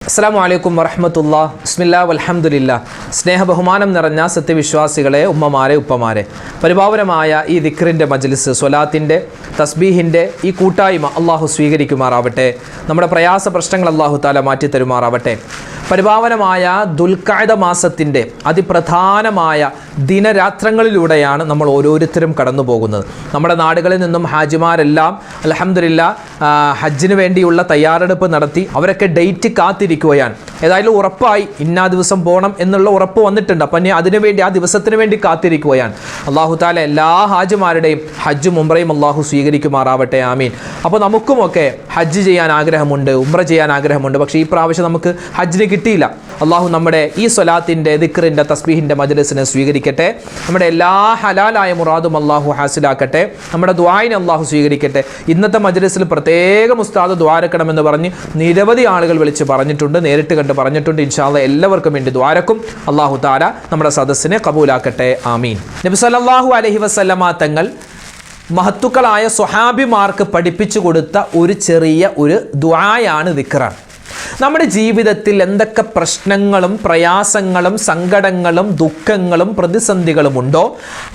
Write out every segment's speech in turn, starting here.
അസ്സലാമു അലൈക്കും വറഹ്മത്തുള്ളാഹി. ബിസ്മില്ലാ വൽഹംദുലില്ലാ. സ്നേഹബഹുമാനം നിറഞ്ഞ സത്യവിശ്വാസികളെ, ഉമ്മമാരെ, ഉപ്പമാരെ, പരിപാവനമായ ഈ ദിക്റിൻ്റെ മജ്ലിസ്, സ്വലാത്തിൻ്റെ, തസ്ബീഹിൻ്റെ ഈ കൂട്ടായ്മ അള്ളാഹു സ്വീകരിക്കുമാറാവട്ടെ. നമ്മുടെ പ്രയാസ പ്രശ്നങ്ങൾ അള്ളാഹു താല മാറ്റിത്തരുമാറാവട്ടെ. പരിപാവനമായ ദുൽഖഅദ മാസത്തിൻ്റെ അതിപ്രധാനമായ ദിനരാത്രങ്ങളിലൂടെയാണ് നമ്മൾ ഓരോരുത്തരും കടന്നു പോകുന്നത്. നമ്മുടെ നാടുകളിൽ നിന്നും ഹാജിമാരെല്ലാം അൽഹംദുലില്ലാ ഹജ്ജിന് വേണ്ടിയുള്ള തയ്യാറെടുപ്പ് നടത്തി അവരൊക്കെ ഡേറ്റ് കാത്തിരിക്കുകയാണ്. ഏതായാലും ഉറപ്പായി ഇന്നാ ദിവസം പോകണം എന്നുള്ള ഉറപ്പ് വന്നിട്ടുണ്ട്. അപ്പം ഇനി അതിനുവേണ്ടി ആ ദിവസത്തിന് വേണ്ടി കാത്തിരിക്കുകയാണ്. അള്ളാഹു താല എല്ലാ ഹാജിമാരുടെയും ഹജ്ജും ഉംറയും അള്ളാഹു സ്വീകരിക്കുമാറാവട്ടെ. ആമീൻ. അപ്പോൾ നമുക്കുമൊക്കെ ഹജ്ജ് ചെയ്യാൻ ആഗ്രഹമുണ്ട്, ഉംറ ചെയ്യാൻ ആഗ്രഹമുണ്ട്. പക്ഷേ ഈ പ്രാവശ്യം നമുക്ക് ഹജ്ജിന് കിട്ടിയില്ല. അള്ളാഹു നമ്മുടെ ഈ സ്വലാത്തിൻ്റെ, ദിക്റിൻ്റെ, തസ്ബീഹിൻ്റെ മജ്ലിസിനെ സ്വീകരിക്കട്ടെ. നമ്മുടെ എല്ലാ ഹലാലായ മുറാദും അള്ളാഹു ഹാസിലാക്കട്ടെ. നമ്മുടെ ദുആഇനെ അള്ളാഹു സ്വീകരിക്കട്ടെ. ഇന്നത്തെ മജ്ലിസിൽ പ്രത്യേകം ഉസ്താദ് ദ്വാരക്കണമെന്ന് പറഞ്ഞ് നിരവധി ആളുകൾ വിളിച്ച് പറഞ്ഞിട്ടുണ്ട്, നേരിട്ട് കണ്ട് പറഞ്ഞിട്ടുണ്ട്. ഇൻഷാ അല്ലാഹ് എല്ലാവർക്കും വേണ്ടി ദ്വാരക്കും. അള്ളാഹു താല നമ്മുടെ സദസ്സിനെ കബൂലാക്കട്ടെ. ആമീൻ. നബി സല്ലല്ലാഹു അലൈഹി വസല്ലമ തങ്ങൾ മഹത്തുക്കളായ സ്വഹാബിമാർക്ക് പഠിപ്പിച്ചു കൊടുത്ത ഒരു ചെറിയ ദുആയാണ് ദിക്റാണ്. നമ്മുടെ ജീവിതത്തിൽ എന്തൊക്കെ പ്രശ്നങ്ങളും പ്രയാസങ്ങളും സങ്കടങ്ങളും ദുഃഖങ്ങളും പ്രതിസന്ധികളും ഉണ്ടോ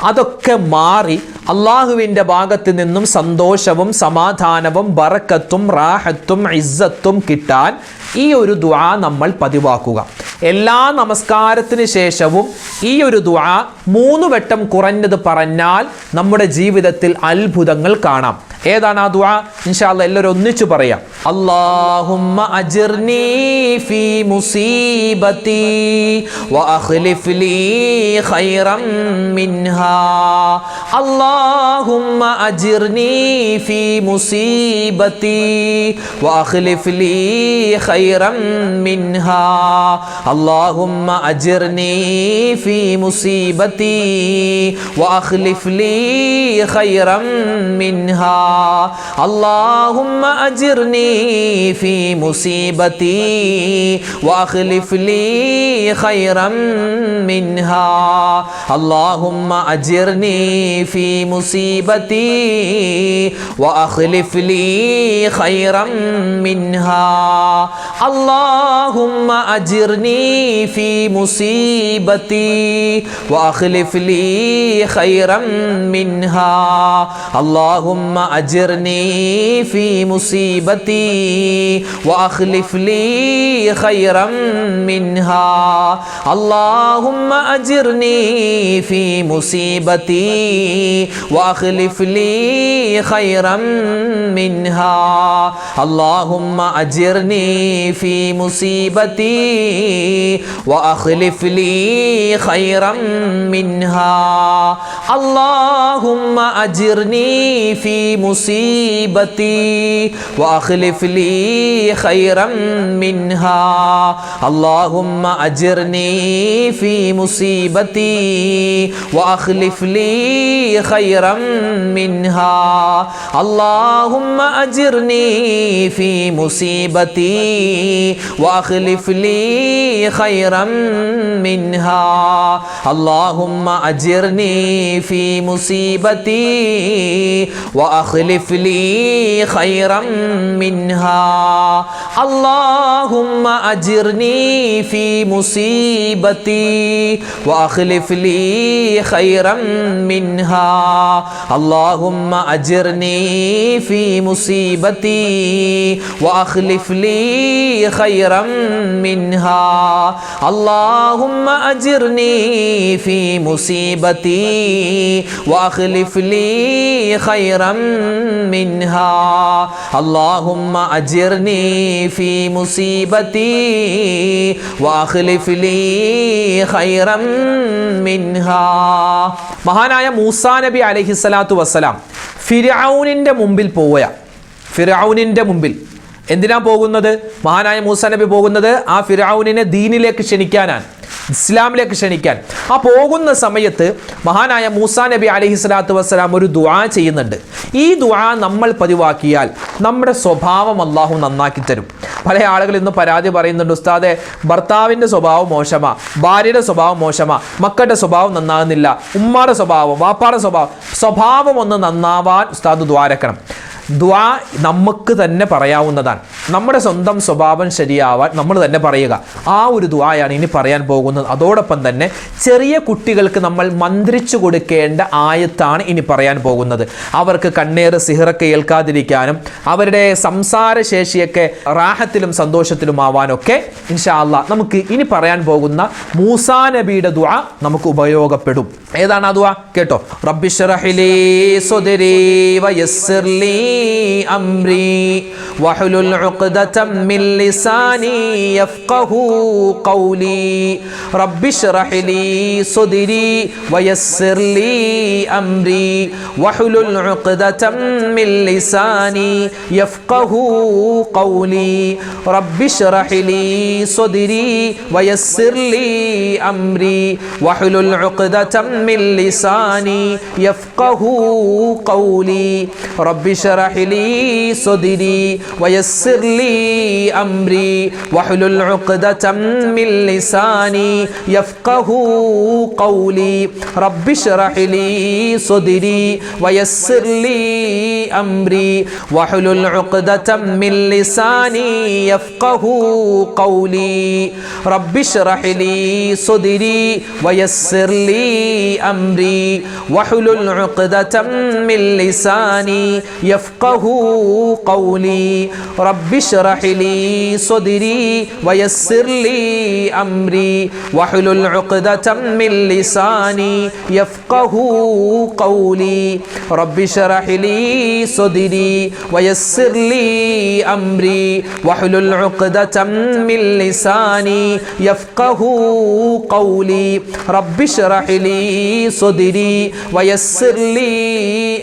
അതൊക്കെ മാറി അള്ളാഹുവിൻ്റെ ഭാഗത്ത് നിന്നും സന്തോഷവും സമാധാനവും ബറക്കത്തും റാഹത്തും ഇസ്സത്തും കിട്ടാൻ ഈ ഒരു ദുആ നമ്മൾ പതിവാക്കുക. എല്ലാ നമസ്കാരത്തിന് ശേഷവും ഈ ഒരു ദുആ 3 വട്ടം കുറഞ്ഞത് പറഞ്ഞാൽ നമ്മുടെ ജീവിതത്തിൽ അത്ഭുതങ്ങൾ കാണാം. ഏതാണ് ആ ദുആ? ഇൻഷാ അല്ലാഹ് എല്ലാവരും ഒന്നിച്ചു പറയാം. അല്ലാഹുമ്മ അജ്ർനി ഫീ മുസീബതി വ അഖ്ലിഫ് ലീ ഖൈറൻ മിൻഹാ. അല്ലാഹുമ്മ അജ്ർനി ഫീ മുസീബതി വ അഖ്ലിഫ് ലീ ഖൈറൻ മിൻഹാ. അല്ലാഹുമ്മ അജ്ർനി ഫീ മുസീബതി വ അഖ്ലിഫ് ലീ ഖൈറൻ മിൻഹാ. اللهم أجرني في مصيبتي وأخلف لي خيرا منها. اللهم أجرني في مصيبتي وأخلف لي خيرا منها. اللهم أجرني في مصيبتي وأخلف لي خيرا منها. اللهم أجرني في مصيبتي وأخلف لي خيرا منها. اللهم أجرني في مصيبتي وأخلف لي خيرا منها. اللهم أجرني في مصيبتي وأخلف لي خيرا منها. اللهم أجرني في مصيبتي وأخلف لي خيرا منها. اللهم أجرني في مصيبتي وأخلف لي خيرا منها. اللهم أجرني في مصيبتي وأخلف لي خيرا منها. اللهم أجرني في مصيبتي وأخلف لي خيرا منها. اللهم أجرني في مصيبتي وأخلف لي خيرا منها. اللهم أجرني في مصيبتي وأخلف لي خيرا منها. اللهم أجرني في مصيبتي وأخلف لي خيرا منها. اللهم أجرني في مصيبتي وأخلف لي خيرا منها. മഹാനായ മൂസാ നബി അലൈഹിസ്സലാത്തു വസ്സലാം ഫിർഔനിൻ്റെ മുമ്പിൽ ഫിർഔനിൻ്റെ മുമ്പിൽ എന്തിനാ പോകുന്നത്? മഹാനായ മൂസാ നബി പോകുന്നത് ആ ഫിർഔനിനെ ദീനിലേക്ക് ക്ഷണിക്കാനാണ്, ഇസ്ലാമിലേക്ക് ക്ഷണിക്കാൻ. ആ പോകുന്ന സമയത്ത് മഹാനായ മൂസാ നബി അലൈഹിസ്സലാത്തു വസ്സലാം ഒരു ദുആ ചെയ്യുന്നുണ്ട്. ഈ ദുആ നമ്മൾ പതിവാക്കിയാൽ നമ്മുടെ സ്വഭാവം അള്ളാഹു നന്നാക്കി തരും. പല ആളുകൾ ഇന്ന് പരാതി പറയുന്നുണ്ട്, ഉസ്താദെ ഭർത്താവിൻ്റെ സ്വഭാവം മോശമാ, ഭാര്യയുടെ സ്വഭാവം മോശമാ, മക്കളുടെ സ്വഭാവം നന്നാകുന്നില്ല, ഉമ്മാടെ സ്വഭാവം, വാപ്പാടെ സ്വഭാവം ഒന്ന് നന്നാവാൻ ഉസ്താദ് ദ്വാരക്കണം. ദുആ നമുക്ക് തന്നെ പറയാവുന്നതാണ്. നമ്മുടെ സ്വന്തം സ്വഭാവം ശരിയാവാൻ നമ്മൾ തന്നെ പറയുക. ആ ഒരു ദുആയാണ് ഇനി പറയാൻ പോകുന്നത്. അതോടൊപ്പം തന്നെ ചെറിയ കുട്ടികൾക്ക് നമ്മൾ മന്ത്രിച്ചു കൊടുക്കേണ്ട ആയത്താണ് ഇനി പറയാൻ പോകുന്നത്. അവർക്ക് കണ്ണേറ് സിഹറൊക്കെ ഏൽക്കാതിരിക്കാനും അവരുടെ സംസാരശേഷിയൊക്കെ റാഹത്തിലും സന്തോഷത്തിലും ആവാനൊക്കെ ഇൻഷാ അല്ലാഹ് നമുക്ക് ഇനി പറയാൻ പോകുന്ന മൂസാ നബിയുടെ ദുആ നമുക്ക് ഉപയോഗപ്പെടും. ഏതാണ് ആ ദുആ? കേട്ടോ. റബ്ബിശ്റഹ് ലീ സദ്രി വയസ്സിർ ലീ അംരി വഹ്ലുൽ ഉഖ്ദതം മിൻ ലിസാനി യഫ്ഖഹു ഖൗലി. റബ്ബിശ്റഹ് ലീ സദ്രി വയസ്സിർ ലീ അംരി വഹ്ലുൽ ഉഖ്ദതം മിൻ ലിസാനി യഫ്ഖഹു ഖൗലി. റബ്ബിശ്റഹ് ലീ സദ്രി വയസ്സിർ ലീ അംരി വഹ്ലുൽ ഉഖ്ദതം മിൻ ലിസാനി യഫ്ഖഹു ഖൗലി. റബ്ബിശ്റഹ് ലീ സദ്രി വയസ്സിർ ലീ അംരി വഹ്ലുൽ ഉഖ്ദതം മിൻ ലിസാനി യഫ്ഖഹു ഖൗലി. റബ്ബിശ്റഹ് ലീ സദ്രി വയസ്സിർ ലീ അംരി വഹ്ലുൽ ഉഖ്ദതം മിൻ ലിസാനി യഫ്ഖഹു ഖൗലി. റബ്ബിശ്റഹ് ലീ സദ്രി വയസ്സിർ ലീ അംരി വഹ്ലുൽ ഉഖ്ദതം മിൻ ലിസാനി യഫ്ഖഹു ഖൗലി. റബ്ബിശ്റഹ് ലീ സദ്രി വയസ്സിർ ലീ അംരി വഹ്ലുൽ ഉഖ്ദതം മിൻ ലിസാനി യഫ്ഖഹു ഖൗലി. റബ്ബിശ്റഹ് ലീ സദ്രി വയസ്സിർ ലീ അംരി വഹ്ലുൽ ഉഖ്ദതം മിൻ ലിസാനി യഫ്ഖഹു ഖൗലി. റബ്ബിശ്റഹ് ലീ സദ്രി വയസ്സിർ ലീ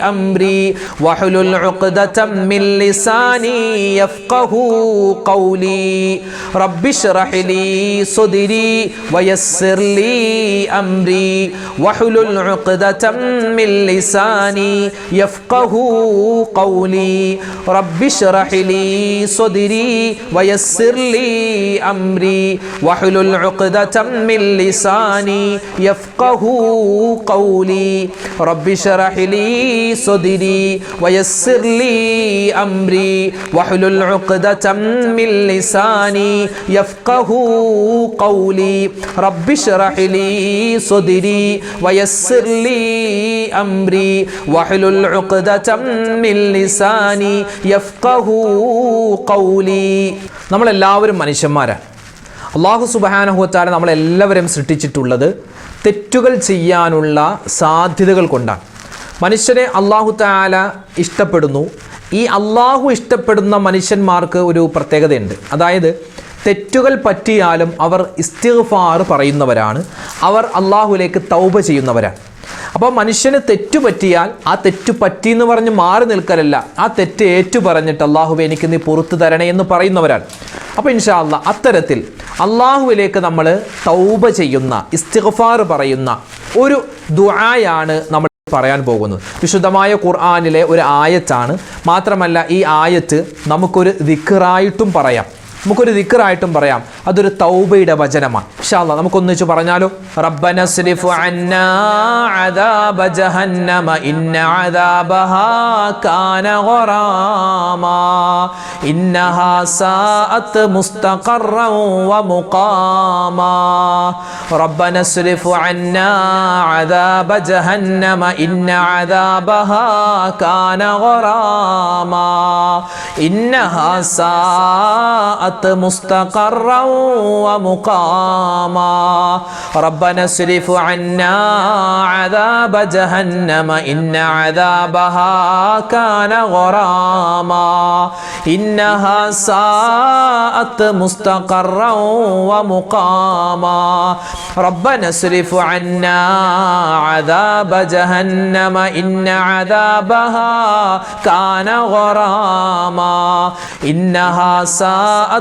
അംരി വഹ്ലുൽ ഉഖ്ദതം മിൻ ലിസാനി യഫ്ഖഹു ഖൗലി. റബ്ബിശ്റഹ് ലീ സദ്രി വയസ്സിർ ലീ അംരി വഹ്ലുൽ ഉഖ്ദതം മിൻ ലിസാനി യഫ്ഖഹു ഖൗലി. റബ്ബിശ്റഹ് ലീ സദ്രി വയസ്സിർ ലീ അംരി വഹ്ലുൽ ഉഖ്ദതം മിൻ ലിസാനി യഫ്ഖഹു ഖൗലി. റബ്ബിശ്റഹ് ലീ സദ്രി വയസ്സിർ ലീ അംരി വഹ്ലുൽ ഉഖ്ദതം മിൻ ലിസാനി യഫ്ഖഹു ഖൗലി. റബ്ബിശ്റഹ് ലീ സദ്രി വയസ്സിർ ലീ അംരി വഹ്ലുൽ ഉഖ്ദതം മിൻ ലിസാനി യഫ്ഖഹു ഖൗലി. നമ്മളെല്ലാവരും മനുഷ്യന്മാരാണ്. അല്ലാഹു സുബ്ഹാനഹു വ തആല നമ്മളെല്ലാവരും സൃഷ്ടിച്ചിട്ടുള്ളത് തെറ്റുകൾ ചെയ്യാനുള്ള സാധ്യതകൾ കൊണ്ടാണ്. മനുഷ്യനെ അല്ലാഹു തആല ഇഷ്ടപ്പെടുന്നു. ഈ അല്ലാഹു ഇഷ്ടപ്പെടുന്ന മനുഷ്യന്മാർക്ക് ഒരു പ്രത്യേകതയുണ്ട്. അതായത് തെറ്റുകൾ പറ്റിയാലും അവർ ഇസ്തിഗ്ഫാർ പറയുന്നവരാണ്. അവർ അല്ലാഹുവിലേക്ക് തൗബ ചെയ്യുന്നവരാണ്. അപ്പോൾ മനുഷ്യന് തെറ്റു പറ്റിയാൽ ആ തെറ്റു പറ്റിയെന്ന് പറഞ്ഞ് മാറി നിൽക്കലല്ല, ആ തെറ്റ് ഏറ്റു പറഞ്ഞിട്ട് അല്ലാഹുവേ എനിക്ക് നീ പുറത്തു തരണേ എന്ന് പറയുന്നവരാണ്. അപ്പോൾ ഇൻഷാ അല്ലാഹ് അത്തരത്തിൽ അല്ലാഹുവിലേക്ക് നമ്മൾ തൗബ ചെയ്യുന്ന, ഇസ്തിഗ്ഫാർ പറയുന്ന ഒരു ദുആയാണ് നമ്മൾ പറയാൻ പോകുന്നത്. വിശുദ്ധമായ ഖുർആനിലെ ഒരു ആയത്താണ്. മാത്രമല്ല ഈ ആയത്ത് നമുക്കൊരു ദിക്റായിട്ടും പറയാം. അതൊരു തൗബയുടെ വചനമാണ്. ഇൻഷാ അല്ലാഹ് നമുക്കൊന്നിച്ച് പറഞ്ഞാലോ. റബ്ബന സ്രിഫ് അന്നാ അദാബ ജഹന്നമ ഇന്ന അദാബഹാ കാന ഗറാമാ ഇന്നഹാ സാഅത് മുസ്തഖറൻ വ മുഖാമാ. റബ്ബന സ്രിഫ് അന്നാ അദാബ ജഹന്നമ ഇന്ന അദാബഹാ കാന ഗറാമാ ഇന്നഹാ സാഅത് مستقرا ومقاما. ربنا اصرف عنا عذاب جهنم إن عذابها كان غراما إنها ساءت مستقرا ومقاما. ربنا اصرف عنا عذاب جهنم إن عذابها كان غراما إنها ساءت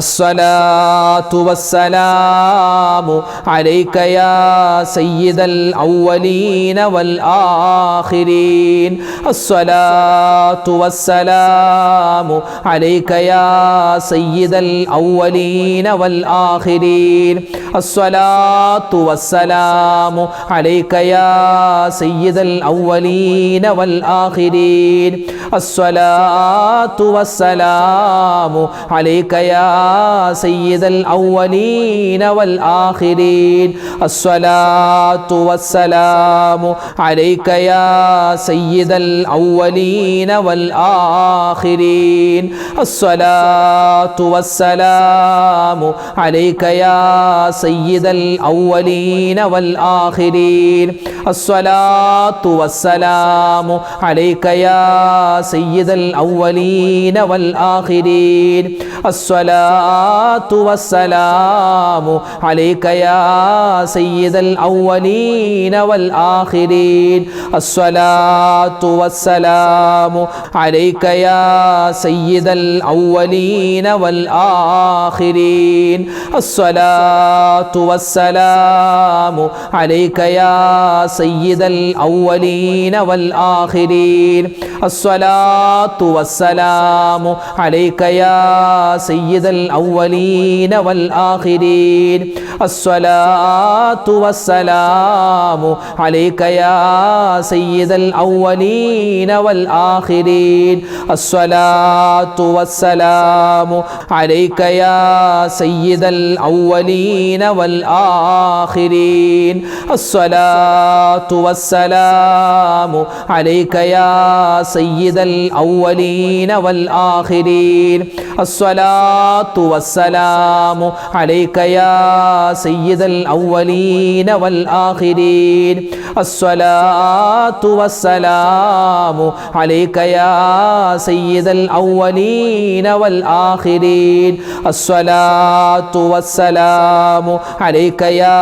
അസ്സലാത്തു വസ്സലാമു അലൈക യാ സയ്യിദൽ അവ്വലീന വൽ ആഖിരീൻ. അസ്സലാത്തു വസ്സലാമു അലൈക യാ സയ്യിദൽ അവ്വലീന വൽ ആഖിരീൻ. അസ്സലാത്തു വസ്സലാമു അലൈക യാ സയ്യിദൽ അവ്വലീന വൽ ആഖിരീൻ. അസ്സലാത്തു വസ്സലാമു അലൈക യാ സയ്യിദൽ അവ്വലീന വൽ ആഖിരീൻ. അസ്സലാത്തു വസ്സലാമു അലൈക യാ സയ്യിദൽ അവ്വലീന വൽ ആഖിരീൻ. അസ്സലാത്തു വസ്സലാമു അലൈക യാ സയ്യിദൽ അവ്വലീന വൽ ആഖിരീൻ. അസ്സലാത്തു വസ്സലാമു അലൈക യാ സയ്യിദൽ അവ്വലീന വൽ ആഖിരീൻ. അസ്സലാത്തു വസ്സലാമു അലൈക യാ സയ്യിദൽ അവ്വലീന വൽ ആഖിരീൻ. അസ്സലാത്തു വസ്സലാമു അലൈക യാ സയ്യിദൽ അവ്വലീന വൽ ആഖിരീൻ. അസ്സലാത്തു വസ്സലാമു അലൈക യാ സയ്യിദൽ അവ്വലീന വൽ ആഖിരീൻ. അസ്സലാത്തു വസ്സലാമു അലൈക യാ സയ്യിദൽ അവ്വലീന വൽ ആഖിരീൻ. അസ്സലാത്തു വസ്സലാമു അലൈക യാ സയ്യിദൽ അവ്വലീന വൽ ആഖിരീൻ. അസ്സലാത്തു വസ്സലാമു അലൈക യാ സയ്യിദൽ അവ്വലീന വൽ ആഖിരീൻ. അസ്സലാത്തു വസ്സലാമു അലൈക യാ സയ്യിദൽ അവ്വലീന വൽ ആഖിരീൻ. അസ്സലാത്തു വസ്സലാമു അലൈക യാ സയ്യിദൽ അവ്വലീന വൽ ആഖിരീൻ. അസ്സലാത്തു വസ്സലാമു അലൈക യാ സയ്യിദൽ അവ്വലീന വൽ ആഖിരീൻ. അസ്സലാത്തു വസ്സലാമു അലൈക യാ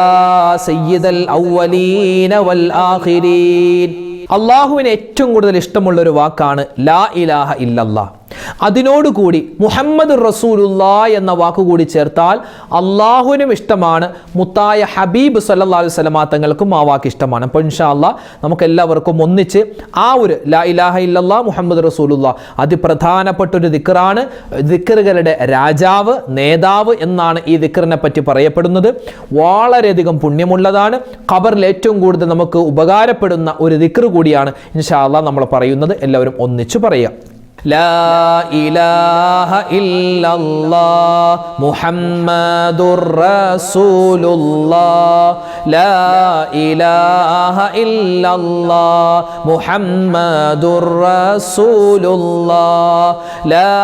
സയ്യിദൽ അവ്വലീന വൽ ആഖിരീൻ. അള്ളാഹുവിന് ഏറ്റവും കൂടുതൽ ഇഷ്ടമുള്ള ഒരു വാക്കാണ് ലാ ഇലാഹ ഇല്ലല്ലാഹ്. അതിനോടുകൂടി മുഹമ്മദ് റസൂലുള്ളാഹ് എന്ന വാക്കുകൂടി ചേർത്താൽ അള്ളാഹുവിനും ഇഷ്ടമാണ്, മുത്തായ ഹബീബ് സല്ലല്ലാഹു അലൈഹി വസല്ലമ തങ്ങൾക്കും ആ വാക്ക് ഇഷ്ടമാണ്. അപ്പോൾ ഇൻഷാ അല്ലാഹ് നമുക്ക് എല്ലാവർക്കും ഒന്നിച്ച് ആ ഒരു ലാ ഇലാഹ ഇല്ലല്ലാഹ് മുഹമ്മദ് റസൂലുള്ളാഹ് അതിപ്രധാനപ്പെട്ട ഒരു ദിക്റാണ്. ദിക്റുകളുടെ രാജാവ്, നേതാവ് എന്നാണ് ഈ ദിക്റിനെ പറ്റി പറയപ്പെടുന്നത്. വളരെയധികം പുണ്യമുള്ളതാണ്. ഖബറിൽ ഏറ്റവും കൂടുതൽ നമുക്ക് ഉപകാരപ്പെടുന്ന ഒരു ദിക്ർ കൂടിയാണ് ഇൻഷാ അല്ലാഹ് നമ്മൾ പറയുന്നത്. എല്ലാവരും ഒന്നിച്ചു പറയുക. لا إله إلا الله محمد رسول الله. لا إله إلا الله محمد رسول الله. لا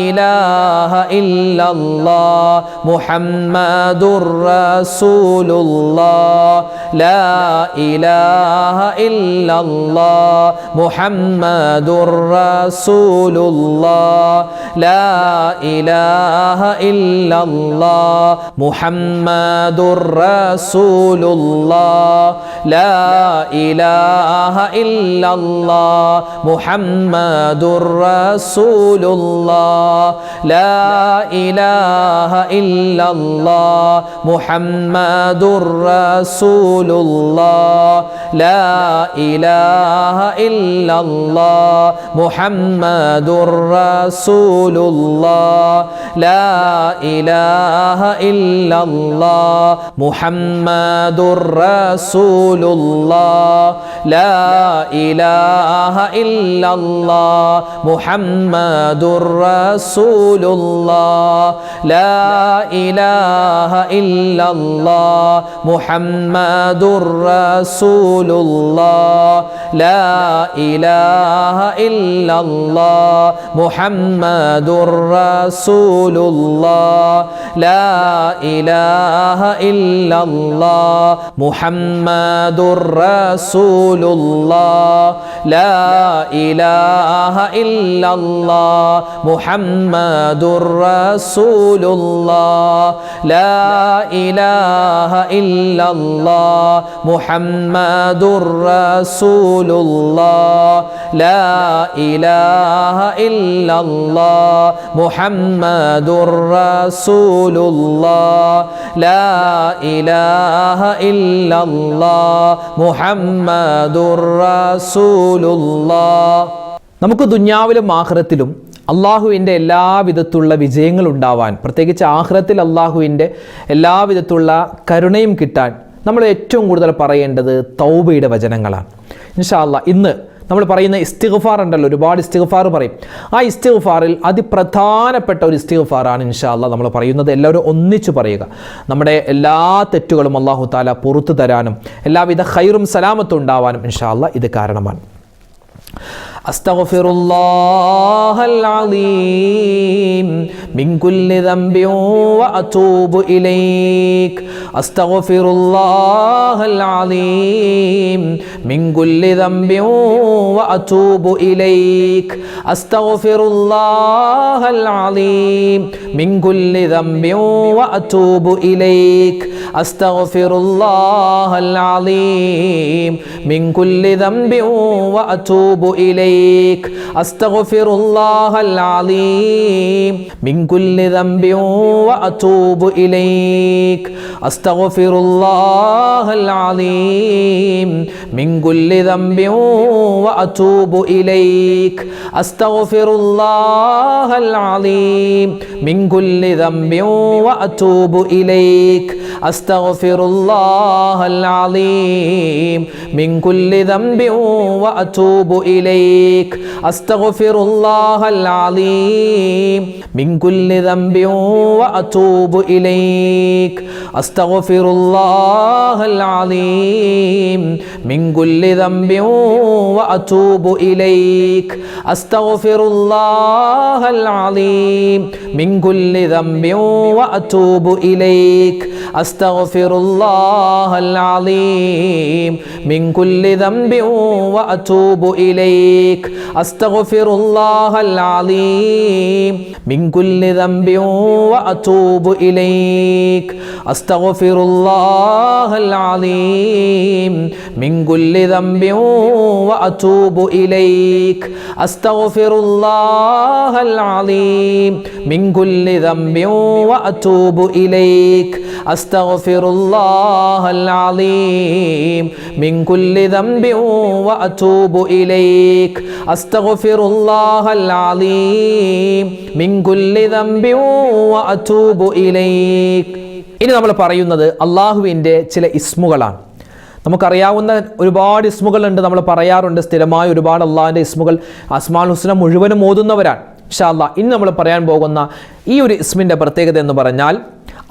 إله إلا الله محمد رسول الله. لا إله إلا الله محمد رسول الله. لا إله إلا الله محمد رسول الله. لا إله إلا الله محمد رسول الله. لا إله إلا الله محمد رسول الله. لا إله إلا الله محمد رسول الله. لا إله إلا الله محمد رسول الله. لا إله إلا الله محمد رسول الله. لا إله إلا الله محمد رسول الله. لا إله إلا الله محمد رسول الله. لا إله إلا الله محمد رسول الله. لا إله إلا الله محمد رسول الله. لا إله إلا الله محمد رسول റസൂലുള്ളാഹ് ലാ ഇലാഹ ഇല്ലല്ലാഹ് മുഹമ്മദുർ റസൂലുള്ളാഹ് ലാ ഇലാഹ ഇല്ലല്ലാഹ് മുഹമ്മദുർ റസൂലുള്ളാഹ്. നമുക്ക് ദുനിയാവിലും ആഖിറത്തിലും അള്ളാഹുവിൻ്റെ എല്ലാവിധത്തുള്ള വിജയങ്ങൾ ഉണ്ടാവാൻ, പ്രത്യേകിച്ച് ആഖിറത്തിൽ അള്ളാഹുവിൻ്റെ എല്ലാവിധത്തുള്ള കരുണയും കിട്ടാൻ നമ്മൾ ഏറ്റവും കൂടുതൽ പറയേണ്ടത് തൗബയുടെ വചനങ്ങളാണ്. ഇൻഷാ അല്ലാഹ് ഇന്ന് നമ്മൾ പറയുന്ന ഇസ്തിഗ്ഫാർ ഉണ്ടല്ലോ, ഒരുപാട് ഇസ്തിഗ്ഫാർ പറയും. ആ ഇസ്തിഗ്ഫാറിൽ അതിപ്രധാനപ്പെട്ട ഒരു ഇസ്തിഗ്ഫാറാണ് ഇൻഷാ അല്ലാഹ് നമ്മൾ പറയുന്നത്. എല്ലാവരും ഒന്നിച്ചു പറയുക. നമ്മുടെ എല്ലാ തെറ്റുകളും അല്ലാഹു തആല പുറത്തു തരാനും എല്ലാവിധ ഖൈറും സലാമത്തും ഉണ്ടാവാനും ഇൻഷാ അല്ലാഹ് ഇത് കാരണമാണ്. അസ്തഗ്ഫിറുല്ലാഹൽ അലീം മിൻ കുല്ലി ദംബിൻ വഅതൂബു ഇലൈക്. അസ്തഗ്ഫിറുല്ലാഹൽ അലീം മിൻ കുല്ലി ദംബിൻ വഅതൂബു ഇലൈക്. അസ്തഗ്ഫിറുല്ലാഹൽ അലീം മിൻ കുല്ലി ദംബിൻ വഅതൂബു ഇലൈക്. അസ്തഗ്ഫിറുല്ലാഹൽ അലീം മിൻ കുല്ലി ദംബിൻ വഅതൂബു ഇലൈക്. അസ്തഗ്ഫിറുല്ലാഹൽ അലീം മിൻ കുല്ലി ദംബിൻ വഅതൂബു ഇലൈക്. അസ്തഗ്ഫിറുല്ലാഹൽ അലീം മിൻ കുല്ലി ദംബിൻ വഅതൂബു ഇലൈക്. അസ്തഗ്ഫിറുല്ലാഹൽ അലീം മിൻ കുല്ലി ദംബിൻ വഅതൂബു ഇലൈക്. അസ്തഗ്ഫിറുല്ലാഹൽ അലീം മിൻ കുല്ലി ദംബിൻ വഅതൂബു ഇലൈക്. അസ്തഗ്ഫിറുല്ലാഹൽ അലീം മിൻ കുല്ലി ദംബിൻ വഅതൂബു ഇലൈക്. അസ്തഗ്ഫിറുല്ലാഹൽ അലീം മിൻ കുല്ലി ദംബിൻ വഅതൂബു ഇലൈക്. അസ്തഗ്ഫിറുല്ലാഹൽ അലീം മിൻ കുല്ലി ദംബിൻ വഅതൂബു ഇലൈക്. അസ്തഗ്ഫിറുല്ലാഹൽ അലീം മിൻ കുല്ലി ദംബിൻ വഅതൂബു ഇലൈക്. അസ്തഗ്ഫിറുല്ലാഹൽ അലീം മിൻ കുല്ലി ദംബിൻ വഅതൂബു ഇലൈക്. അസ്തഗ്ഫിറുല്ലാഹൽ അലീം മിൻ കുല്ലി ദംബിൻ വഅതൂബു ഇലൈക്. അസ്തഗ്ഫിറുല്ലാഹൽ അലീം മിൻ കുല്ലി ദംബിൻ വഅതൂബു ഇലൈക്. അസ്തഗ്ഫിറുല്ലാഹൽ അലീം മിൻ കുല്ലി ദംബിൻ വഅതൂബു ഇലൈക്. അസ്തഗ്ഫിറുല്ലാഹൽ അലീം മിൻ കുല്ലി ദംബിൻ വഅതൂബു ഇലൈക്. ഇനി നമ്മൾ പറയുന്നത് അള്ളാഹുവിൻ്റെ ചില ഇസ്മുകളാണ്. നമുക്കറിയാവുന്ന ഒരുപാട് ഇസ്മുകളുണ്ട്, നമ്മൾ പറയാറുണ്ട് സ്ഥിരമായി ഒരുപാട് അള്ളാഹിൻ്റെ ഇസ്മുകൾ. അസ്മാഉൽ ഹുസ്ന മുഴുവനും ഓതുന്നവരാണ്. ഇൻഷാ അല്ലാഹ് ഇന്ന് നമ്മൾ പറയാൻ പോകുന്ന ഈ ഒരു ഇസ്മിൻ്റെ പ്രത്യേകത എന്ന് പറഞ്ഞാൽ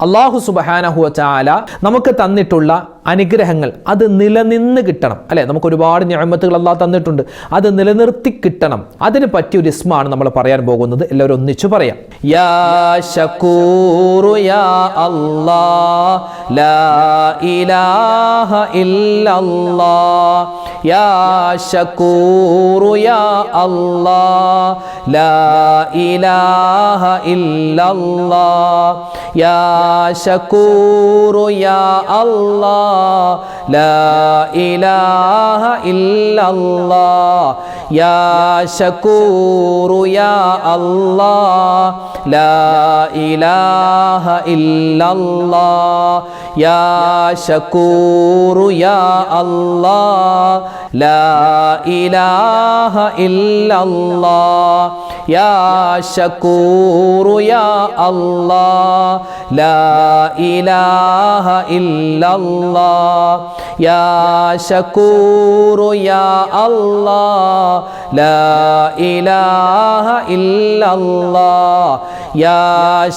അല്ലാഹു സുബ്ഹാനഹു വ തആല നമുക്ക് തന്നിട്ടുള്ള അനുഗ്രഹങ്ങൾ അത് നിലനിന്ന് കിട്ടണം, അല്ലേ? നമുക്ക് ഒരുപാട് നിഅമത്തുകൾ അല്ലാഹു തന്നിട്ടുണ്ട്, അത് നിലനിർത്തി കിട്ടണം. അതിന് പറ്റിയ ഒരു ഇസ്മാണ് നമ്മൾ പറയാൻ പോകുന്നത്. എല്ലാവരും ഒന്നിച്ചു പറയാം. യാ ശകൂറു യാ അല്ലാഹ് ലാ ഇലാഹ ഇല്ലല്ലാഹ്. യാ ശകൂറു യാ അല്ലാഹ് ലാ ഇലാഹ ഇല്ലല്ലാഹ്. യാ ശകൂറു യാ അല്ലാഹ് لا إله إلا الله. يا شكور يا الله لا إله إلا الله. يا شكور يا الله لا إله إلا الله. يا شكور يا الله لا إله إلا الله. يا شكور يا الله لا إله إلا الله. يا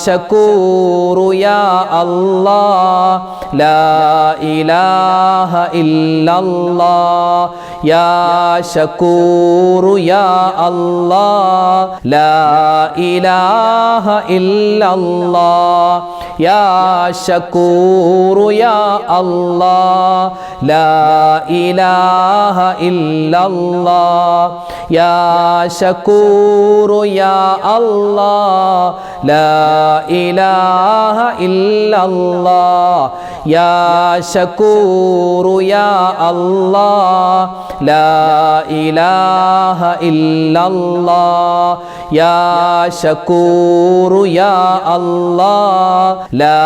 شكور يا الله لا إله إلا الله. يا شكور يا الله لا إله إلا الله. يا شكور يا الله لا إله إلا الله. يا شكور يا الله لا إله إلا الله. يا شكور يا الله ലാ ഇലാഹ ഇല്ലല്ലാഹ് യാ ശകൂറു യാ അല്ലാഹ് ലാ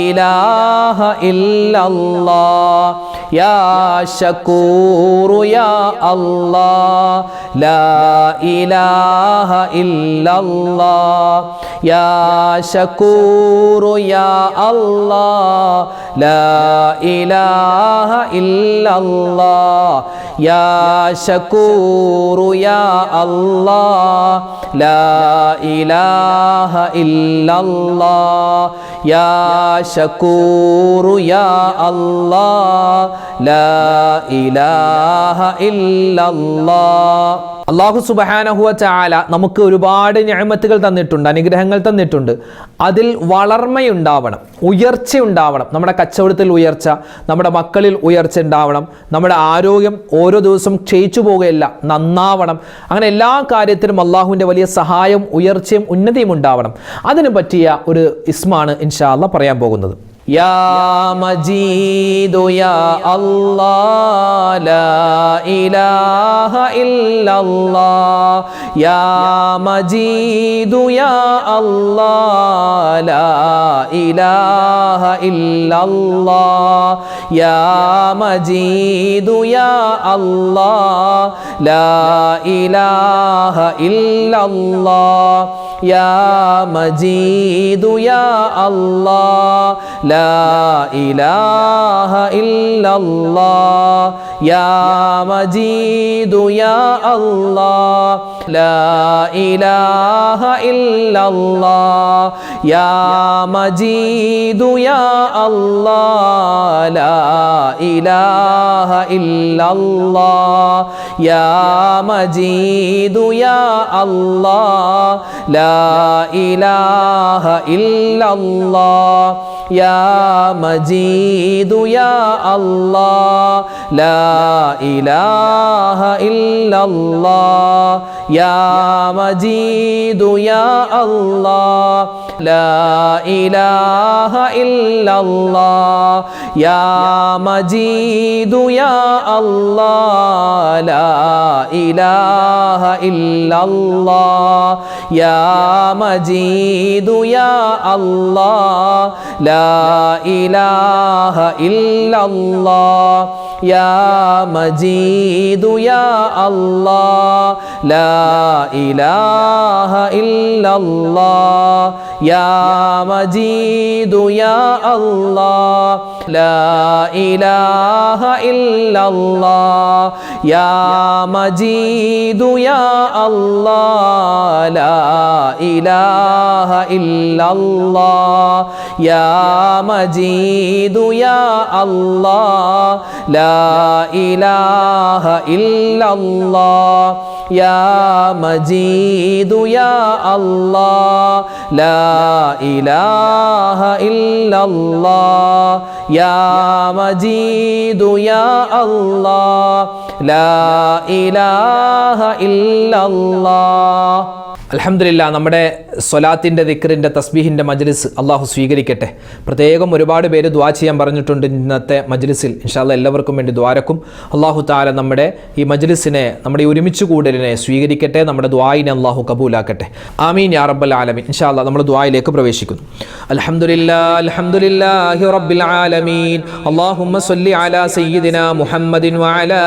ഇലാഹ ഇല്ലല്ലാഹ് യാ ശകൂറു യാ അല്ലാഹ് ലാ ഇലാഹ ഇല്ലല്ലാഹ് യാ ശകൂറു യാ അല്ലാഹ് ലാ ഇലാഹ ഇല്ലല്ലാഹ് യാ ശകൂറു യാ അല്ലാഹ് ലാ ഇലാഹ ഇല്ലല്ലാഹ് യാ ശകൂറു യാ അല്ലാഹ് ലാ ഇലാഹ ഇല്ലല്ലാഹ്. അല്ലാഹു സുബ്ഹാനഹു വ തആല നമുക്ക് ഒരുപാട് നിഅമത്തുകൾ തന്നിട്ടുണ്ട്, അനുഗ്രഹങ്ങൾ തന്നിട്ടുണ്ട്. അതിൽ വളർമ്മയുണ്ടാവണം, ഉയർച്ചയുണ്ടാവണം. നമ്മുടെ കച്ചവടത്തിൽ ഉയർച്ച, നമ്മുടെ മക്കളിൽ ഉയർച്ച ഉണ്ടാവണം, നമ്മുടെ ആരോഗ്യം ഓരോ ദിവസം ക്ഷയിച്ചു പോകുകയല്ല, നന്നാവണം. അങ്ങനെ എല്ലാ കാര്യത്തിലും അള്ളാഹുവിൻ്റെ വലിയ സഹായവും ഉയർച്ചയും ഉന്നതിയും ഉണ്ടാവണം. അതിന് പറ്റിയ ഒരു ഇസ്മാണ് ഇൻഷാ അല്ലാഹ് പറയാൻ പോകുന്നത്. യാ മജീദു യാ അല്ലാഹ് ലാ ഇലാഹ ഇല്ലല്ലാഹ് യാ മജീദു യാ അല്ലാഹ് ലാ ഇലാഹ ഇല്ലല്ലാഹ് യാ മജീദു യാ അല്ലാഹ് ലാ ഇലാഹ ഇല്ലല്ലാഹ് യാ മജീദു യാ അല്ലാഹ് ലാ ഇലാഹ ഇല്ലല്ലാഹ് യാ മജീദു യാ അല്ലാഹ് ലാ ഇലാഹ ഇല്ലല്ലാഹ് യാ മജീദു യാ അല്ലാഹ് ലാ ഇലാഹ ഇല്ലല്ലാഹ് യാ മജീദു യാ അല്ലാഹ് ലാ ഇലാഹ ഇല്ലല്ലാഹ് യാ മജീദു യാ അല്ലാഹ് ലാ ഇലാഹ ഇല്ലല്ലാഹ് യാ മജീദു യാ അല്ലാഹ് ലാ ഇലാഹ ഇല്ലല്ലാഹ് യാ മജീദു യാ അല്ലാഹ് ലാ ഇലാഹ ഇല്ലല്ലാഹ് യാ മജീദു യാ അല്ലാഹ് ലാ ഇലാഹ ഇല്ലല്ലാഹ് യാ മജീദു യാ അല്ലാഹ് ലാ ഇലാഹ ഇല്ലല്ലാഹ് യാ മജീദു യാ അല്ലാഹ് ലാ ഇലാഹ ഇല്ലല്ലാഹ് യാ മജീദു യാ അല്ലാഹ് ലാ ഇലാഹ ഇല്ലല്ലാഹ് യാ മജീദു യാ അല്ലാഹ് ലാ ഇലാഹ ഇല്ലല്ലാഹ് യാ മജീദു യാ അല്ലാഹ് ലാ ഇലാഹ ഇല്ലല്ലാഹ് യാ മജീദു യാ അല്ലാഹ് ലാ ഇലാഹ ഇല്ലല്ലാഹ്. അൽഹംദുലില്ലാ, നമ്മുടെ സ്വലാത്തിൻ്റെ ദിക്റിൻ്റെ തസ്ബീഹിൻ്റെ മജ്ലിസ് അള്ളാഹു സ്വീകരിക്കട്ടെ. പ്രത്യേകം ഒരുപാട് പേര് ദുആ ചെയ്യാൻ പറഞ്ഞിട്ടുണ്ട് ഇന്നത്തെ മജ്ലിസിൽ. ഇൻഷാ അല്ലാഹ് എല്ലാവർക്കും വേണ്ടി ദ്വാരക്കും. അള്ളാഹു തആല നമ്മുടെ ഈ മജ്ലിസിനെ, നമ്മുടെ ഈ ഒരുമിച്ച് കൂടലിനെ സ്വീകരിക്കട്ടെ, നമ്മുടെ ദുആയിനെ അള്ളാഹു കബൂലാക്കട്ടെ. ആമീൻ യാ റബ്ബൽ ആലമീൻ. ഇൻഷാ അല്ലാഹ് നമ്മൾ ദുആയിലേക്ക് പ്രവേശിക്കുന്നു. അൽഹംദുലില്ലാ അൽഹംദുലില്ലാഹി റബ്ബിൽ ആലമീൻ. അല്ലാഹുമ്മ സ്വല്ലി അലാ സയ്യിദിനാ മുഹമ്മദിൻ വഅലാ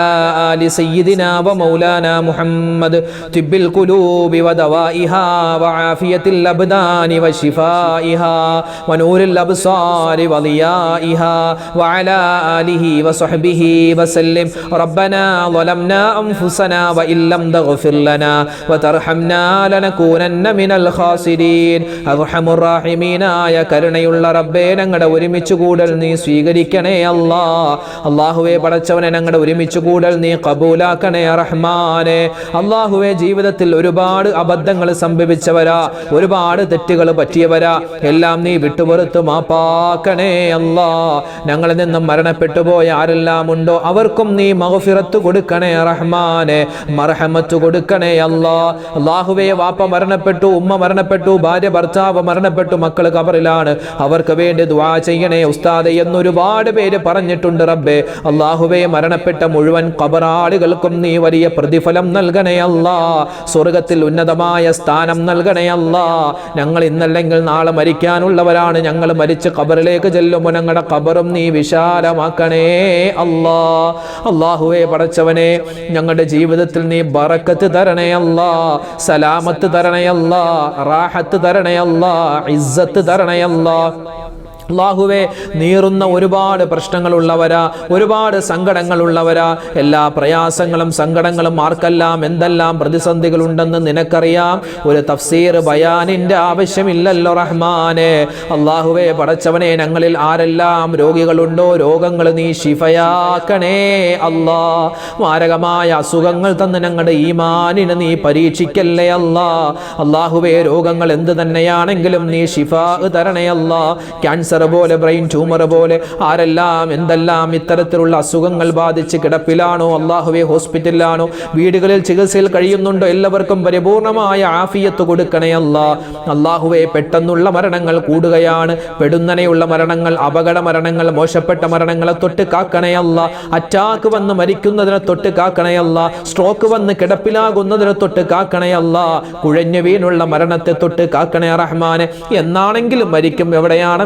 ആലി സയ്യിദിനാ വമൗലാനാ മുഹമ്മദ് തിബ്ബിൽ ഖുലൂബി വദവാഇഹാ വആഫിയത്തിൽ അബ്ദാനി വശിഫാഇഹാ വനൂരിൽ അബ്സാരി വളിയാഇഹാ വഅലാ ആലിഹി വസഹ്ബിഹി വസല്ലം. റബ്ബനാ ളലംനാ അൻഫുസനാ വഇല്ലം തഗ്ഫിർ ലനാ വതർഹംനാ ലനകൂനന്ന മിനൽ ഖാസിരീൻ. അർഹമുർ റഹീമീനായ കരുണയുള്ള റബ്ബേ, ഞങ്ങളുടെ ഒരുമിച്ച് കൂടൽ നീ സ്വീകരിക്കണേ അല്ലാ. അല്ലാഹുവേ പടച്ചവനെ, ഞങ്ങളുടെ ഒരുമിച്ച് കൂടൽ നീ കബൂലാക്കണേ റഹ്മാനെ. അല്ലാഹുവേ, ജീവിതത്തിൽ ഒരുപാട് അബദ്ധങ്ങൾ അബദ്ധങ്ങൾ സംഭവിച്ചവരാ, ഒരുപാട് തെറ്റുകൾ പറ്റിയവരാ. എല്ലാം നീ വിട്ടുപുറത്ത് മാപ്പാക്കണേ അല്ലാ. ഞങ്ങളിൽ നിന്നും മരണപ്പെട്ടു പോയ ആരെല്ലാം ഉണ്ടോ അവർക്കും നീ മഗ്ഫിറത്ത് കൊടുക്കണേ റഹ്മാനെ, മർഹമത്ത് കൊടുക്കണേ അല്ലാ. അല്ലാഹുവേ, വാപ്പ മരണപ്പെട്ടു, ഉമ്മ മരണപ്പെട്ടു, ഭാര്യ ഭർത്താവ് മരണപ്പെട്ടു, മക്കൾ ഖബറിലാണ്, അവർക്ക് വേണ്ടി ദുആ ചെയ്യണേ ഉസ്താദ് എന്നൊരുപാട് പേര് പറഞ്ഞിട്ടുണ്ട് റബ്ബേ. അല്ലാഹുവേ, മരണപ്പെട്ട മുഴുവൻ ഖബറാളികൾക്കും നീ വലിയ പ്രതിഫലം നൽകണേ അല്ലാ, സ്വർഗത്തിൽ ഉന്നതമായ സ്ഥാനം നൽകണേ അല്ലാ. ഞങ്ങൾ ഇന്നല്ലെങ്കിൽ നാളെ മരിക്കാനുള്ളവരാണ്. ഞങ്ങൾ മരിച്ച് ഖബറിലേക്ക് ചെല്ലുമ്പോൾ ഞങ്ങളുടെ ഖബറും നീ വിശാലമാക്കണേ അല്ലാ. അല്ലാഹുവേ പടച്ചവനെ, ഞങ്ങളുടെ ജീവിതത്തിൽ നീ ബറക്കത്ത് തരണേ അല്ലാ, സലാമത്ത് തരണേ അല്ലാ, റാഹത്ത് തരണേ അല്ലാ, ഇസ്സത്ത് തരണേ അല്ലാ. അല്ലാഹുവേ, നീറുന്ന ഒരുപാട് പ്രശ്നങ്ങളുള്ളവരാ, ഒരുപാട് സങ്കടങ്ങളുള്ളവരാ. എല്ലാ പ്രയാസങ്ങളും സങ്കടങ്ങളും ആർക്കെല്ലാം എന്തെല്ലാം പ്രതിസന്ധികളുണ്ടെന്ന് നിനക്കറിയാം. ഒരു തഫ്സീർ ബയാനിന്റെ ആവശ്യമില്ലല്ലോ റഹ്മാനെ. അല്ലാഹുവേ പടച്ചവനെ, ഞങ്ങളിൽ ആരെല്ലാം രോഗികളുണ്ടോ രോഗങ്ങൾ നീ ശിഫയാക്കണേ അല്ലാ. മാരകമായ അസുഖങ്ങൾ തന്ന് ഞങ്ങളുടെ ഈമാനിനെ നീ പരീക്ഷിക്കല്ലേ അല്ലാ. അല്ലാഹുവേ, രോഗങ്ങൾ എന്ത് തന്നെയാണെങ്കിലും നീ ശിഫാ തരണേ അല്ലാ. ക്യാൻസർ പോലെ, ബ്രെയിൻ ട്യൂമർ പോലെ ആരെല്ലാം എന്തെല്ലാം ഇത്തരത്തിലുള്ള അസുഖങ്ങൾ ബാധിച്ച് കിടപ്പിലാണോ, അല്ലാഹുവേ ഹോസ്പിറ്റലിലാണോ, വീടുകളിൽ ചികിത്സയിൽ കഴിയുന്നുണ്ടോ, എല്ലാവർക്കും പരിപൂർണമായ ആഫിയത്ത് കൊടുക്കണേ അല്ലാ. അല്ലാഹുവേ, പെട്ടെന്നുള്ള മരണങ്ങൾ കൂടുകയാണ്. പെടുന്നനെയുള്ള മരണങ്ങൾ, അപകട മരണങ്ങൾ, മോശപ്പെട്ട മരണങ്ങളെ തൊട്ട് കാക്കണേ അല്ലാ. അറ്റാക്ക് വന്ന് മരിക്കുന്നതിനെ തൊട്ട് കാക്കണേ അല്ലാ. സ്ട്രോക്ക് വന്ന് കിടപ്പിലാകുന്നതിനെ തൊട്ട് കാക്കണേ അല്ലാ. കുഴഞ്ഞു വീണുള്ള മരണത്തെ തൊട്ട് കാക്കണേ റഹ്മാനെ. എന്നാണെങ്കിലും മരിക്കും, എവിടെയാണ്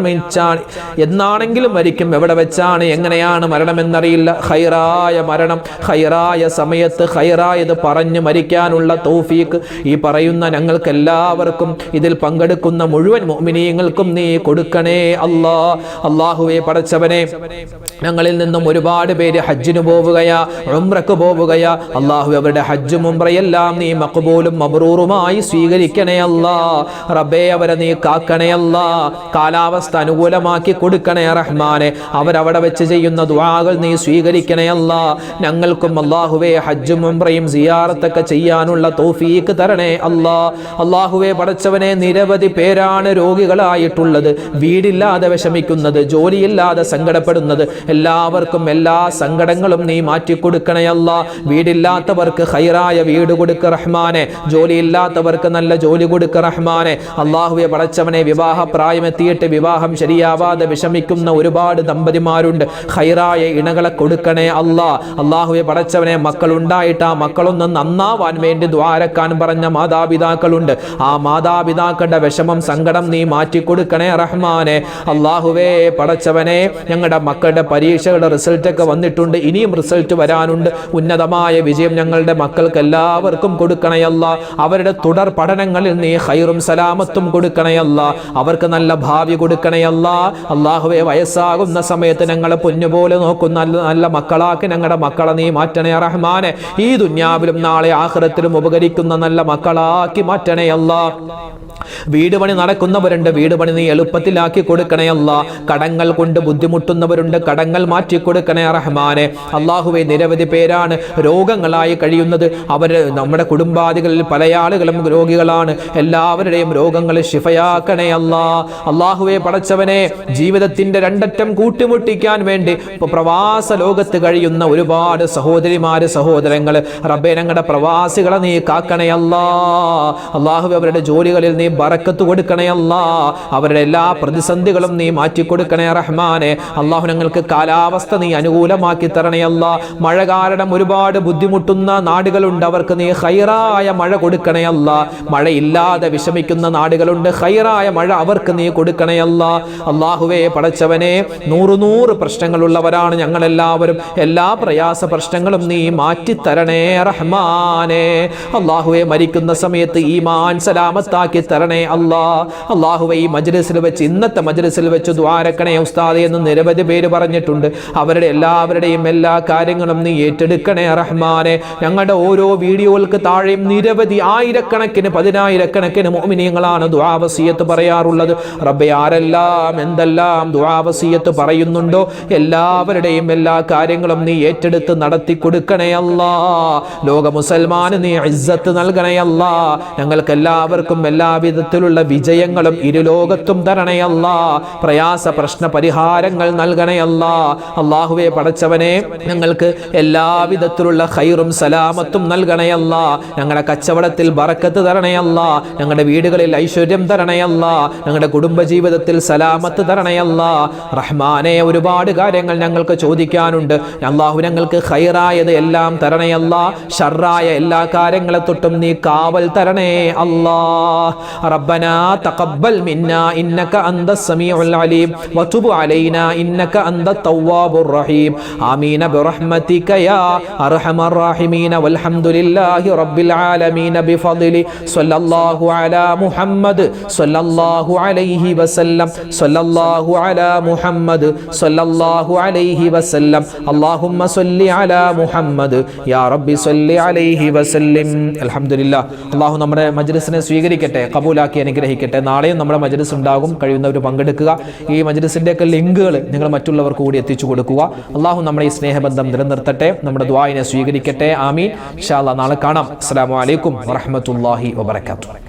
എന്നാണെങ്കിലും മരിക്കും, എവിടെ വെച്ചാണ് എങ്ങനെയാണ് മരണമെന്നറിയില്ല. ഖൈറായ മരണം, ഖൈറായ സമയത്ത് ഖൈറായത് പറഞ്ഞ് മരിക്കാനുള്ള തൗഫീഖ് ഈ പറയുന്ന ഞങ്ങൾക്ക് എല്ലാവർക്കും, ഇതിൽ പങ്കെടുക്കുന്ന മുഴുവൻ മുഅ്മിനീങ്ങൾക്കും നീ കൊടുക്കണേ അല്ലാ. അല്ലാഹുവേ പടച്ചവനെ, ഞങ്ങളിൽ നിന്നും ഒരുപാട് പേര് ഹജ്ജിന് പോവുകയാ, ഉംറക്ക് പോവുകയാ. അല്ലാഹു, അവരുടെ ഹജ്ജും ഉംറയെല്ലാം നീ മഖ്ബൂലും മബ്റൂറുമായി സ്വീകരിക്കണേ അല്ലാ. റബ്ബേ, അവരെ നീ കാക്കണേ അല്ലാ. കാലാവസ്ഥ അനുകൂലമാക്കി കൊടുക്കണേ റഹ്മാനെ. അവരവിടെ വെച്ച് ചെയ്യുന്ന ദുആകൾ നീ സ്വീകരിക്കണേ അല്ലാ. ഞങ്ങൾക്കും അല്ലാഹുവേ ഹജ്ജും ഉംറയും സിയാറത്തൊക്കെ ചെയ്യാനുള്ള തൗഫീഖ് തരണേ അല്ലാ. അല്ലാഹുവേ പടച്ചവനെ, നിരവധി പേരാണ് രോഗികളായിട്ടുള്ളത്, വീടില്ലാതെ വിഷമിക്കുന്നത്, ജോലിയില്ലാതെ സങ്കടപ്പെടുന്നത്. എല്ലാവർക്കും എല്ലാ സങ്കടങ്ങളും നീ മാറ്റിക്കൊടുക്കണേ അല്ലാ. വീടില്ലാത്തവർക്ക് ഖൈറായ വീട് കൊടുക്ക റഹ്മാനെ, ജോലിയില്ലാത്തവർക്ക് നല്ല ജോലി കൊടുക്ക റഹ്മാനെ. അല്ലാഹുവേ പടച്ചവനെ, വിവാഹ പ്രായമെത്തിയിട്ട് വിവാഹം ശരിയാവാതെ വിഷമിക്കുന്ന ഒരുപാട് ദമ്പതിമാരുണ്ട്. ഖൈറായ ഇണകളെ കൊടുക്കണേ അല്ലാ. അല്ലാഹുവേ പടച്ചവനെ, മക്കളുണ്ടായിട്ട് ആ മക്കളൊന്ന് നന്നാവാൻ വേണ്ടി ദ്വാരക്കാൻ പറഞ്ഞ മാതാപിതാക്കളുണ്ട്. ആ മാതാപിതാക്കളുടെ വിഷമം സങ്കടം നീ മാറ്റിക്കൊടുക്കണേ റഹ്മാനെ. അല്ലാഹുവേ പടച്ചവനെ, ഞങ്ങളുടെ മക്കളുടെ പരീക്ഷകളുടെ റിസൾട്ടൊക്കെ വന്നിട്ടുണ്ട്, ഇനിയും റിസൾട്ട് വരാനുണ്ട്. ഉന്നതമായ വിജയം ഞങ്ങളുടെ മക്കൾക്ക് എല്ലാവർക്കും കൊടുക്കണയല്ല. അവരുടെ തുടർ പഠനങ്ങളിൽ നീ ഖൈറും സലാമത്തും കൊടുക്കണയല്ല. അവർക്ക് നല്ല ഭാവി കൊടുക്കണയല്ല. അല്ലാഹുവേ, വയസ്സാകുന്ന സമയത്ത് ഞങ്ങളെ പൊന്നുപോലെ നോക്കുന്ന നല്ല മക്കളാക്കി ഞങ്ങളുടെ മക്കളെ നീ മാറ്റണേ റഹ്മാനെ. ഈ ദുനിയാവിലും നാളെ ആഖിറത്തിലും ഉപകരിക്കുന്ന നല്ല മക്കളാക്കി മാറ്റണേ അല്ലാ. വീട് പണി നടക്കുന്നവരുണ്ട്, വീട് പണി നീ എളുപ്പത്തിലാക്കി കൊടുക്കണേ അല്ലാ. കടങ്ങൾ കൊണ്ട് ബുദ്ധിമുട്ടുന്നവരുണ്ട്, കടങ്ങൾ മാറ്റി കൊടുക്കണേ റഹ്മാനെ. അല്ലാഹുവേ, നിരവധി പേരാണ് രോഗങ്ങളായി കഴിയുന്നത്. അവർ നമ്മുടെ കുടുംബാദികളിൽ പല ആളുകളും രോഗികളാണ്. എല്ലാവരുടെയും രോഗങ്ങൾ ശിഫയാക്കണേ അല്ലാ. അല്ലാഹുവേ പടച്ചവനെ, ജീവിതത്തിന്റെ രണ്ടറ്റം കൂട്ടിമുട്ടിക്കാൻ വേണ്ടി പ്രവാസ ലോകത്ത് കഴിയുന്ന ഒരുപാട് സഹോദരിമാര് സഹോദരങ്ങൾ, റബ്ബേ ഞങ്ങളുടെ പ്രവാസികളെ നീ കാക്കണേ അല്ലാ. അല്ലാഹുവേ, അവരുടെ ജോലികളിൽ നീ ബറക്കത്ത് കൊടുക്കണേ അല്ലാ. അവരുടെ എല്ലാ പ്രതിസന്ധികളും നീ മാറ്റിക്കൊടുക്കണേ റഹ്മാനെ. അല്ലാഹു, ഞങ്ങൾക്ക് കാലാവസ്ഥ നീ അനുകൂലമാക്കി തരണേ അല്ലാ. മഴ കാരണം ഒരുപാട് ബുദ്ധിമുട്ടുന്ന നാടുകളുണ്ട്, അവർക്ക് നീ ഖൈറായ മഴ കൊടുക്കണേ അല്ലാ. മഴയില്ലാതെ വിഷമിക്കുന്ന നാടുകളുണ്ട്, ഖൈറായ മഴ അവർക്ക് നീ കൊടുക്കണേ അല്ലാ. അല്ലാഹുവേ പടച്ചവനെ, 100 പ്രശ്നങ്ങളുള്ളവരാണ് ഞങ്ങളെല്ലാവരും. എല്ലാ പ്രയാസ പ്രശ്നങ്ങളും നീ മാറ്റിത്തരണേ റഹ്മാനെ. അല്ലാഹുവേ, മരിക്കുന്ന സമയത്ത് ഈമാൻ സലാമത്താക്കി തരണേ അല്ലാ. അല്ലാഹുവേ, ഈ മജ്ലിസിൽ വെച്ച്, ഇന്നത്തെ മജ്ലിസിൽ വെച്ച് ദുആരക്കണേ ഉസ്താദേ എന്ന് നിരവധി പേര് പറഞ്ഞിട്ടുണ്ട്. അവരുടെ എല്ലാവരുടെയും എല്ലാ കാര്യങ്ങളും നീ ഏറ്റെടുക്കണേ റഹ്മാനെ. ഞങ്ങളുടെ ഓരോ വീഡിയോകൾക്ക് താഴെയും നിരവധി ആയിരക്കണക്കിന് 10,000കണക്കിന് മുഅ്മിനീങ്ങളാണ് ദുആ വസിയത്ത് പറയാറുള്ളത്. റബ്ബേ, ആരെല്ലാം എന്തെല്ലാം ദുആ വസിയത്ത് പറയുന്നുണ്ടോ എല്ലാവരുടെയും എല്ലാ കാര്യങ്ങളും നീ ഏറ്റെടുത്ത് നടത്തി കൊടുക്കണേ അല്ലാ. ലോക മുസൽമാന് നീ ഇസ്സത്ത് നൽകണേ അല്ലാ. ഞങ്ങൾക്ക് എല്ലാവർക്കും എല്ലാവിധത്തിലുള്ള വിജയങ്ങളും ഇരുലോകത്തും തരണേ അല്ലാ. പ്രയാസ പ്രശ്ന പരിഹാരങ്ങൾ നൽകണേ അല്ലാ. അല്ലാഹുവേ പടച്ചവനെ, ഞങ്ങൾക്ക് എല്ലാവിധത്തിലുള്ള ഖൈറും സലാമത്തും നൽകണേ അല്ലാ. ഞങ്ങളുടെ കച്ചവടത്തിൽ ബറക്കത്ത് തരണേ അല്ലാ. ഞങ്ങളുടെ വീടുകളിൽ ഐശ്വര്യം തരണേ അല്ലാ. ഞങ്ങളുടെ കുടുംബജീവിതത്തിൽ സലാമത്ത് തരണേ അല്ലാ. റഹ്മാനെ, ഒരുപാട് കാര്യങ്ങൾ ഞങ്ങൾക്ക് ചോദിക്കാനുണ്ട്. അല്ലാഹു ഞങ്ങൾക്ക് ഖൈറായത് എല്ലാം തരണേ അല്ലാ. ഷർറായ എല്ലാ കാര്യങ്ങളെ തൊട്ടും നീ കാവൽ തരണേ അല്ലാ. റബ്ബനാ തഖബ്ബൽ മിന്നാ ഇന്നക അന്തസ് സമീഉൽ അലീം വതുബ് അലൈനാ ഇന്നക അന്തത് തവ്വാബുർ റഹീം. ആമീൻ ബിറഹ്മതിക യാ അർഹമർ റഹീമീൻ വൽഹംദുലില്ലാഹി റബ്ബിൽ ആലമീൻ ബിഫദ്ലി സ്വല്ലല്ലാഹു അലാ മുഹമ്മദ് സ്വല്ലല്ലാഹു അലൈഹി വസല്ലം സ്വല്ലല്ലാഹു അലാ മുഹമ്മദ് സ്വല്ലല്ലാഹു അലൈഹി വസല്ലം. അല്ലാഹുമ്മ സ്വല്ലി അലാ മുഹമ്മദ് യാ റബ്ബി സ്വല്ലി അലൈഹി വസല്ലം. അൽഹംദുലില്ലാഹ്. അല്ലാഹു നമ്മുടെ മജ്ലിസിനെ സ്വീകരിക്കട്ടെ, കബൂലാക്കി അനുഗ്രഹിക്കട്ടെ. നാളെയും നമ്മുടെ മജ്ലിസ് ഉണ്ടാകും. കഴിയുന്നവർ പങ്കെടുക്കുക. ഈ മജ്ലിസിൻ്റെയൊക്കെ ലിങ്കുകൾ നിങ്ങൾ മറ്റുള്ളവർക്ക് കൂടി എത്തിച്ചു കൊടുക്കുക. അല്ലാഹു നമ്മുടെ ഈ സ്നേഹബന്ധം നിലനിർത്തട്ടെ, നമ്മുടെ ദുആഇനെ സ്വീകരിക്കട്ടെ. ആമീൻ. ഇൻഷാ അല്ലാഹ് നാളെ കാണാം. അസ്സലാമു അലൈക്കും വറഹ്മത്തുള്ളാഹി വബറകാതുഹു.